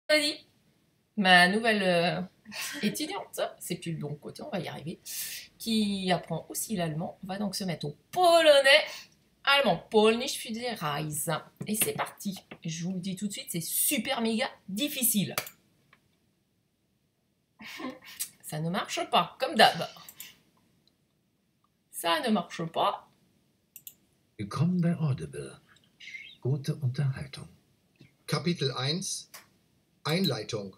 Vas-y. Ma nouvelle étudiante, c'est plus le bon côté, on va y arriver, qui apprend aussi l'allemand, va donc se mettre au polonais. Allemand, Polnisch für die Reise. Et c'est parti. Je vous le dis tout de suite, c'est super méga difficile. Ça ne marche pas, comme d'hab. Ça ne marche pas. Willkommen bei Audible. Gute Unterhaltung. Kapitel 1 Einleitung.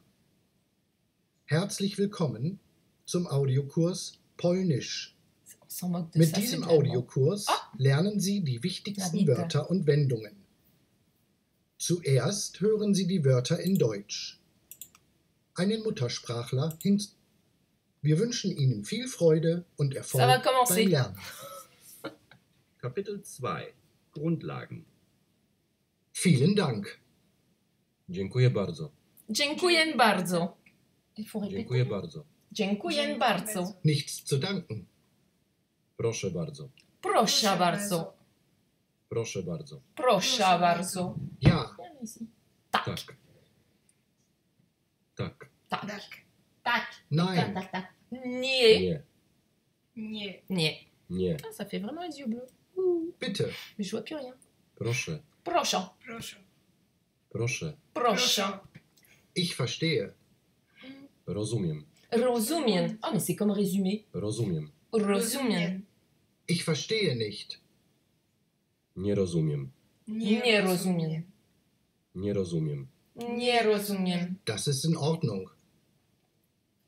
Herzlich willkommen zum Audiokurs Polnisch. On s'en moque de Mit ça, c'est diesem de l'allemand. Audiokurs lernen Sie die wichtigsten Wörter und Wendungen. Zuerst hören Sie die Wörter in Deutsch. Einen Muttersprachler hinzu. Wir wünschen Ihnen viel Freude und Erfolg Ça va commencer. beim Lernen. Kapitel 2 Grundlagen. Vielen Dank. Dziękuję bardzo. Dziękuję bardzo. Il faut répéter. Dziękuję bardzo. Dziękuję bardzo. Nichts zu danken. Proszę bardzo. Proszę bardzo. Proszę bardzo. Proszę bardzo. Ja, Tak. Tak. Tak. Tak. Tak. nein, Tak, tak. Nie. Nie. Nie. Nie. Nie. Ah, ça fait vraiment les yeux bleus. bitte. Mais je vois plus rien. Proszę. Proszę. Proszę. Proszę. Proszę. Ich verstehe. Rozumiem. Rozumiem. Ah, mais c'est comme résumé. Rozumiem. Rozumiem. Ich verstehe nicht. Nie rozumiem. Nie rozumiem. Nie rozumiem. Nie rozumiem. Das ist in Ordnung.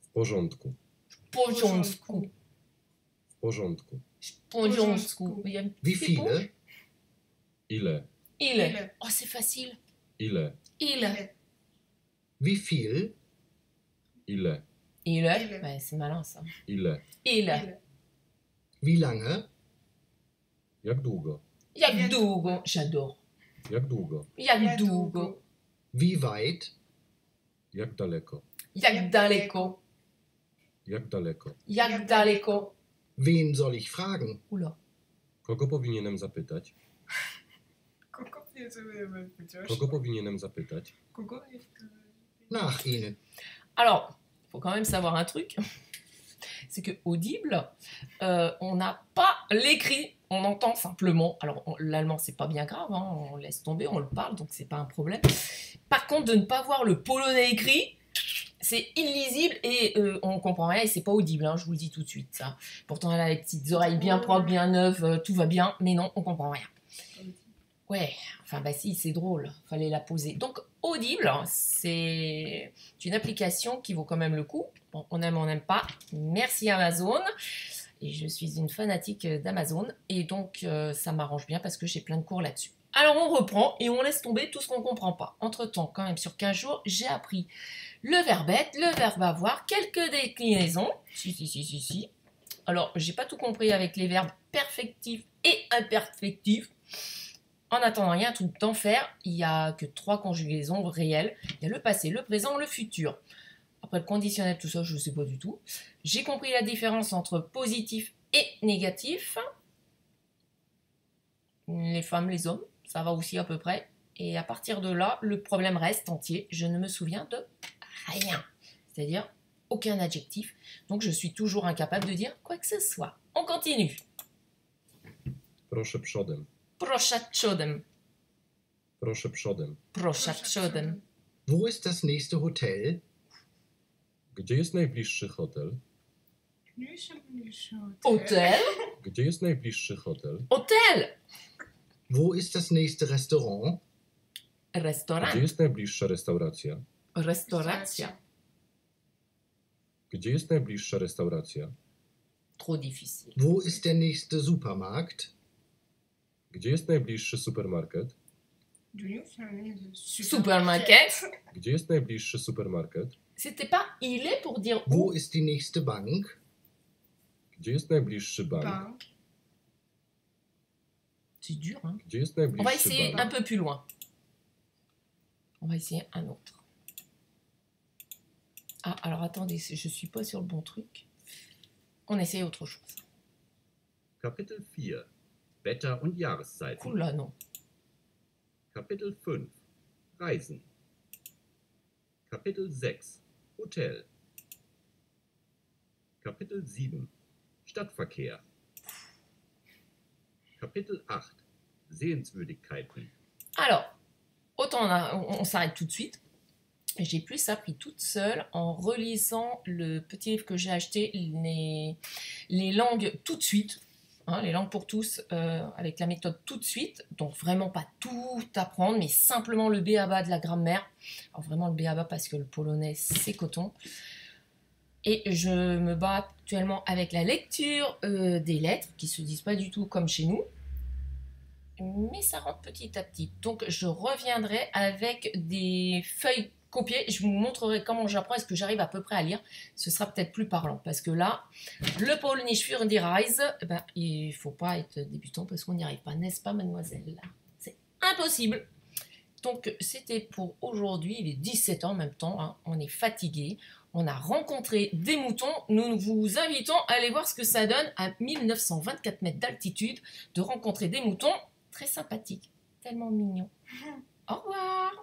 W porządku. W porządku. W porządku. W porządku. Il y a un Wie petit éponge. viele? Ile? Ile. Oh, c'est facile. Ile? Ile. Wie viel? Ile? Ile. Ile. Ouais, c'est malin ça. Ile? Ile. Wie lange? Jak długo? Jak długo. J'adore. Jak długo? Jak długo. Wie weit? Jak daleko? Jak daleko. Jak daleko? Jak daleko. Wen soll ich fragen? Oula. Kogo powinienem zapytać? Kogo nie zrozumiemy przecież? Kogo powinienem zapytać? Kogo nie Nach Ihnen. Alors, il faut quand même savoir un truc. C'est que Audible, on n'a pas l'écrit, on entend simplement. Alors, l'allemand, c'est pas bien grave, hein, on laisse tomber, on le parle, donc c'est pas un problème. Par contre, de ne pas voir le polonais écrit, c'est illisible et on comprend rien et c'est pas audible, hein, je vous le dis tout de suite. Ça. Pourtant, elle a les petites oreilles bien propres, bien neuves, tout va bien, mais non, on comprend rien. Ouais, enfin bah si, c'est drôle, fallait la poser. Donc Audible, c'est une application qui vaut quand même le coup. Bon, on aime, on n'aime pas. Merci Amazon. Et je suis une fanatique d'Amazon et donc ça m'arrange bien parce que j'ai plein de cours là-dessus. Alors on reprend et on laisse tomber tout ce qu'on ne comprend pas. Entre-temps, quand même, sur 15 jours, j'ai appris le verbe être, le verbe avoir, quelques déclinaisons. Si. Alors, j'ai pas tout compris avec les verbes perfectifs et imperfectifs. En attendant, il y a un truc d'enfer. Il n'y a que 3 conjugaisons réelles. Il y a le passé, le présent, le futur. Après le conditionnel, tout ça, je ne sais pas du tout. J'ai compris la différence entre positif et négatif. Les femmes, les hommes, ça va aussi à peu près. Et à partir de là, le problème reste entier. Je ne me souviens de rien. C'est-à-dire aucun adjectif. Donc, je suis toujours incapable de dire quoi que ce soit. On continue. Proszę przodem. Proszę przodem. Proszę przodem. Proszę przodem. Wo ist das nächste Hotel? Gdzie jest najbliższy hotel? Hôtel. Gdzie jest najbliższy hotel? Hôtel. Wo ist das nächste Restaurant? Gdzie Restaurant. jest najbliższa restauracja? Restauracja. Gdzie jest najbliższa restauracja? Trop difficile. Wo ist der nächste Supermarkt? Gdzie jest najbliższy supermarket? Supermarket. Gdzie jest najbliższy supermarket? C'était pas il est pour dire Wo où. ist die nächste Bank? Gdzie jest najbliższy bank? Bank. C'est dur, hein. Gdzie jest On va najbliższy essayer un bank? peu plus loin. On va essayer un autre. Ah, alors attendez, je suis pas sur le bon truc. On essaye autre chose. Kapitel 4 Wetter und Jahreszeiten. Oula, non. Kapitel 5 Reisen. Kapitel 6 Hotel. Kapitel 7 Stadtverkehr. Kapitel 8 Sehenswürdigkeiten. Alors, autant on s'arrête tout de suite. J'ai plus appris toute seule en relisant le petit livre que j'ai acheté, les langues tout de suite, hein, les langues pour tous, avec la méthode tout de suite. Donc vraiment pas tout apprendre, mais simplement le b.a.-ba de la grammaire. Alors vraiment le b.a.-ba parce que le polonais c'est coton. Et je me bats actuellement avec la lecture des lettres qui se disent pas du tout comme chez nous. Mais ça rentre petit à petit. Donc je reviendrai avec des feuilles copiées. Je vous montrerai comment j'apprends. Est-ce que j'arrive à peu près à lire? Ce sera peut-être plus parlant. Parce que là, le Polnisch für die Reise, ben, il ne faut pas être débutant parce qu'on n'y arrive pas. N'est-ce pas, mademoiselle? C'est impossible. Donc c'était pour aujourd'hui. Il est 17h en même temps. Hein. On est fatigué. On a rencontré des moutons. Nous vous invitons à aller voir ce que ça donne à 1924 mètres d'altitude de rencontrer des moutons. Très sympathique, tellement mignon. Au revoir.